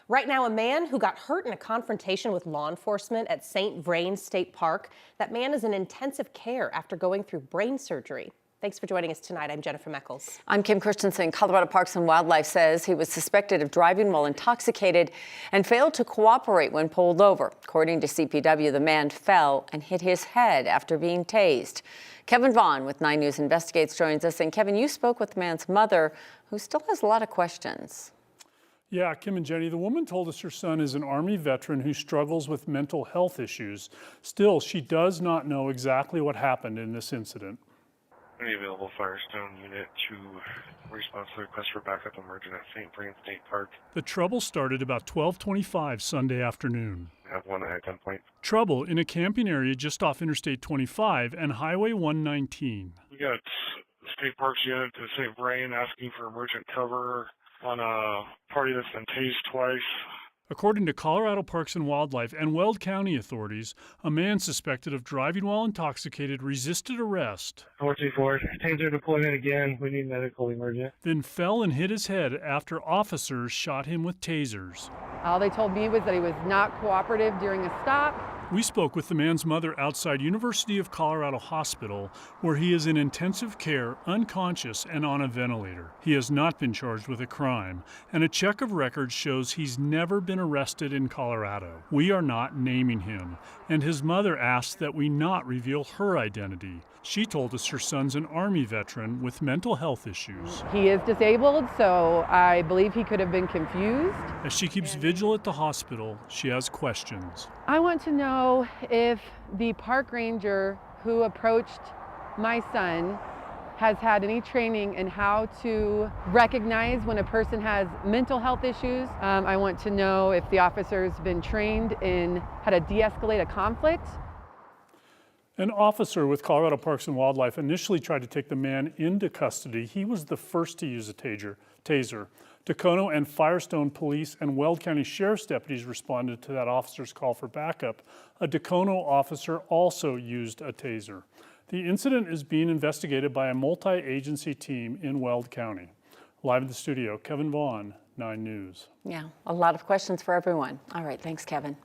Right now, a man who got hurt in a confrontation with law enforcement at St. Vrain State Park. That man is in intensive care after going through brain surgery. Thanks for joining us tonight. I'm Jennifer Measles. I'm Kim Christensen. Colorado Parks and Wildlife says he was suspected of driving while intoxicated and failed to cooperate when pulled over. According to CPW, the man fell and hit his head after being tased. Kevin Vaughn with 9 News Investigates joins us. And Kevin, you spoke with the man's mother, who still has a lot of questions. Yeah, Kim and Jenny, the woman told us her son is an Army veteran who struggles with mental health issues. Still, she does not know exactly what happened in this incident. Any available Firestone unit to respond to the request for backup emergent at St. Vrain State Park. The trouble started about 12:25 Sunday afternoon. Have one at gunpoint. Trouble in a camping area just off Interstate 25 and Highway 119. We got State Parks unit to St. Vrain asking for emergent cover on a party that's been tased twice. According to Colorado Parks and Wildlife and Weld County authorities, a man suspected of driving while intoxicated resisted arrest. 424, taser deployment again. We need medical emergent. Then fell and hit his head after officers shot him with tasers. All they told me was that he was not cooperative during a stop. We spoke with the man's mother outside University of Colorado Hospital, where he is in intensive care, unconscious, and on a ventilator. He has not been charged with a crime, and a check of records shows he's never been arrested in Colorado. We are not naming him, and his mother asked that we not reveal her identity. She told us her son's an Army veteran with mental health issues. He is disabled, so I believe he could have been confused. As she keeps vigil at the hospital, she has questions. I want to know if the park ranger who approached my son has had any training in how to recognize when a person has mental health issues. I want to know if the officer's been trained in how to de-escalate a conflict. An officer with Colorado Parks and Wildlife initially tried to take the man into custody. He was the first to use a taser. Dacono and Firestone police and Weld County Sheriff's deputies responded to that officer's call for backup. A Dacono officer also used a taser. The incident is being investigated by a multi-agency team in Weld County. Live in the studio, Kevin Vaughn, 9 News. Yeah, a lot of questions for everyone. All right, thanks, Kevin.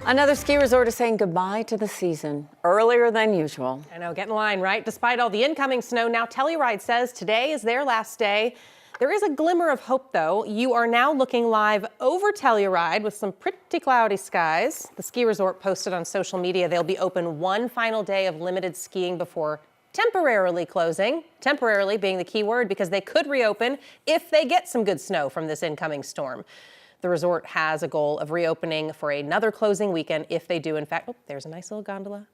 Another ski resort is saying goodbye to the season earlier than usual. I know, get in line, right? Despite all the incoming snow, now Telluride says today is their last day. There is a glimmer of hope, though. You are now looking live over Telluride with some pretty cloudy skies. The ski resort posted on social media they'll be open one final day of limited skiing before temporarily closing. Temporarily being the key word because they could reopen if they get some good snow from this incoming storm. The resort has a goal of reopening for another closing weekend if they do, in fact. Oh, there's a nice little gondola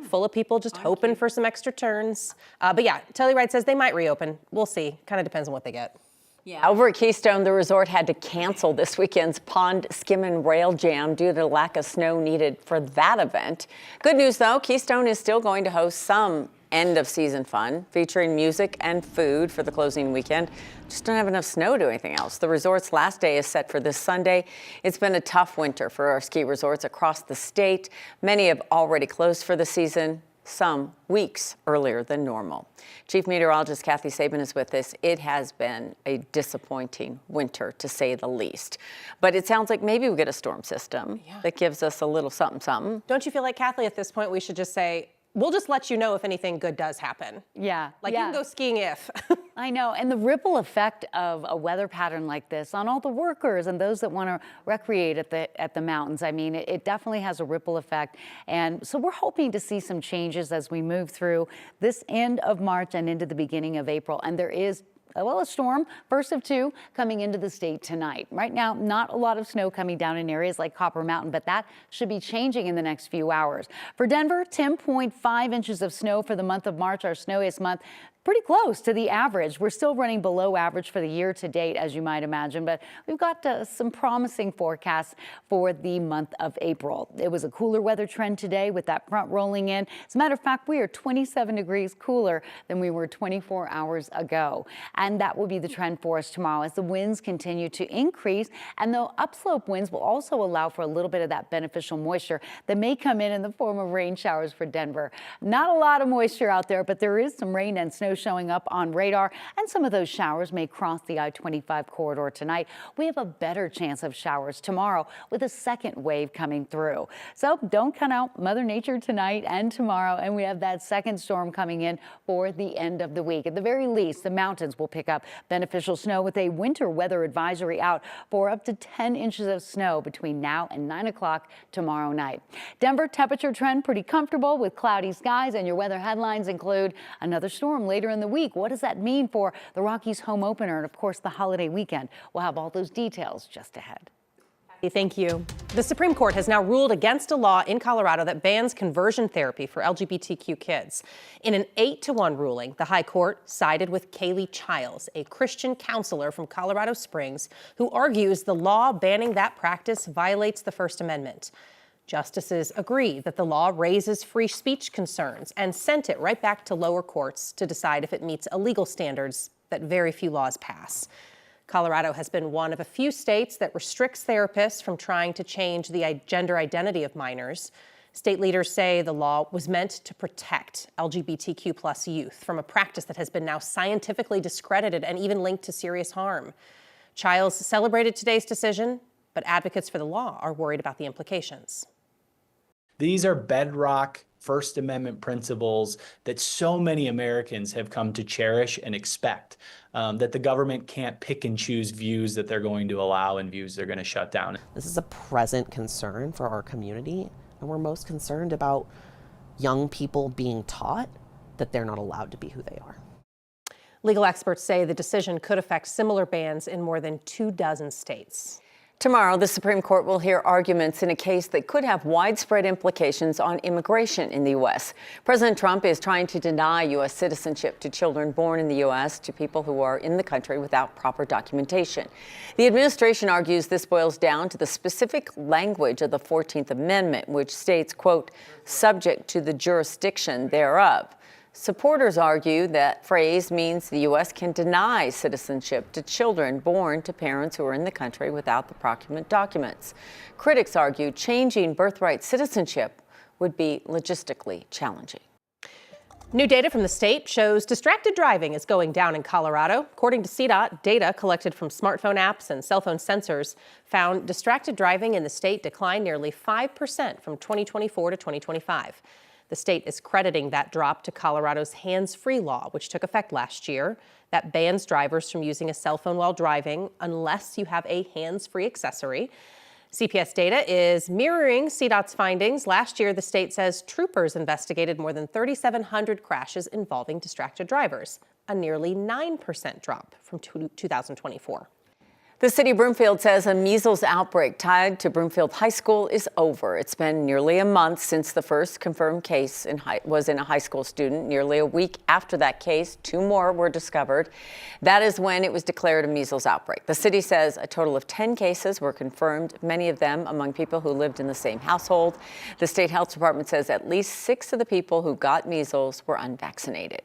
full of people just hoping for some extra turns. But yeah, Telluride says they might reopen. We'll see. Kind of depends on what they get. Yeah. Over at Keystone, the resort had to cancel this weekend's Pond Skim and Rail Jam due to the lack of snow needed for that event. Good news, though, Keystone is still going to host some end-of-season fun featuring music and food for the closing weekend. Just don't have enough snow to do anything else. The resort's last day is set for this Sunday. It's been a tough winter for our ski resorts across the state. Many have already closed for the season, some weeks earlier than normal. Chief Meteorologist Kathy Sabin is with us. It has been a disappointing winter, to say the least. But it sounds like maybe we get a storm system that gives us a little something. Don't you feel like, Kathy, at this point we should just say, we'll just let you know if anything good does happen. Yeah. Like you can go skiing if. I know, and the ripple effect of a weather pattern like this on all the workers and those that want to recreate at the mountains, I mean, it definitely has a ripple effect. And so we're hoping to see some changes as we move through this end of March and into the beginning of April. And there is a storm, first of 2, coming into the state tonight. Right now, not a lot of snow coming down in areas like Copper Mountain, but that should be changing in the next few hours. For Denver, 10.5 inches of snow for the month of March, our snowiest month. Pretty close to the average. We're still running below average for the year to date, as you might imagine, but we've got some promising forecasts for the month of April. It was a cooler weather trend today with that front rolling in. As a matter of fact, we are 27 degrees cooler than we were 24 hours ago. And that will be the trend for us tomorrow as the winds continue to increase. And the upslope winds will also allow for a little bit of that beneficial moisture that may come in the form of rain showers for Denver. Not a lot of moisture out there, but there is some rain and snow showing up on radar, and some of those showers may cross the I-25 corridor tonight. We have a better chance of showers tomorrow with a second wave coming through. So don't count out Mother Nature tonight and tomorrow, and we have that second storm coming in for the end of the week. At the very least, the mountains will pick up beneficial snow with a winter weather advisory out for up to 10 inches of snow between now and 9 o'clock tomorrow night. Denver temperature trend pretty comfortable with cloudy skies, and your weather headlines include another storm later in the week. What does that mean for the Rockies home opener and, of course, the holiday weekend? We'll have all those details just ahead. Thank you. The Supreme Court has now ruled against a law in Colorado that bans conversion therapy for LGBTQ kids. In an 8-1 ruling, the High Court sided with Kaylee Childs, a Christian counselor from Colorado Springs, who argues the law banning that practice violates the First Amendment. Justices agree that the law raises free speech concerns and sent it right back to lower courts to decide if it meets illegal standards that very few laws pass. Colorado has been one of a few states that restricts therapists from trying to change the gender identity of minors. State leaders say the law was meant to protect LGBTQ+ youth from a practice that has been now scientifically discredited and even linked to serious harm. Childs celebrated today's decision, but advocates for the law are worried about the implications. These are bedrock First Amendment principles that so many Americans have come to cherish and expect, that the government can't pick and choose views that they're going to allow and views they're going to shut down. This is a present concern for our community, and we're most concerned about young people being taught that they're not allowed to be who they are. Legal experts say the decision could affect similar bans in more than 24 states. Tomorrow, the Supreme Court will hear arguments in a case that could have widespread implications on immigration in the U.S. President Trump is trying to deny U.S. citizenship to children born in the U.S. to people who are in the country without proper documentation. The administration argues this boils down to the specific language of the 14th Amendment, which states, quote, subject to the jurisdiction thereof. Supporters argue that phrase means the U.S. can deny citizenship to children born to parents who are in the country without the proper documents. Critics argue changing birthright citizenship would be logistically challenging. New data from the state shows distracted driving is going down in Colorado. According to CDOT, data collected from smartphone apps and cell phone sensors found distracted driving in the state declined nearly 5% from 2024 to 2025. The state is crediting that drop to Colorado's hands-free law, which took effect last year, that bans drivers from using a cell phone while driving unless you have a hands-free accessory. CPS data is mirroring CDOT's findings. Last year, the state says troopers investigated more than 3,700 crashes involving distracted drivers, a nearly 9% drop from 2024. The city of Broomfield says a measles outbreak tied to Broomfield High School is over. It's been nearly a month since the first confirmed case was in a high school student. Nearly a week after that case, 2 more were discovered. That is when it was declared a measles outbreak. The city says a total of 10 cases were confirmed, many of them among people who lived in the same household. The state health department says at least 6 of the people who got measles were unvaccinated.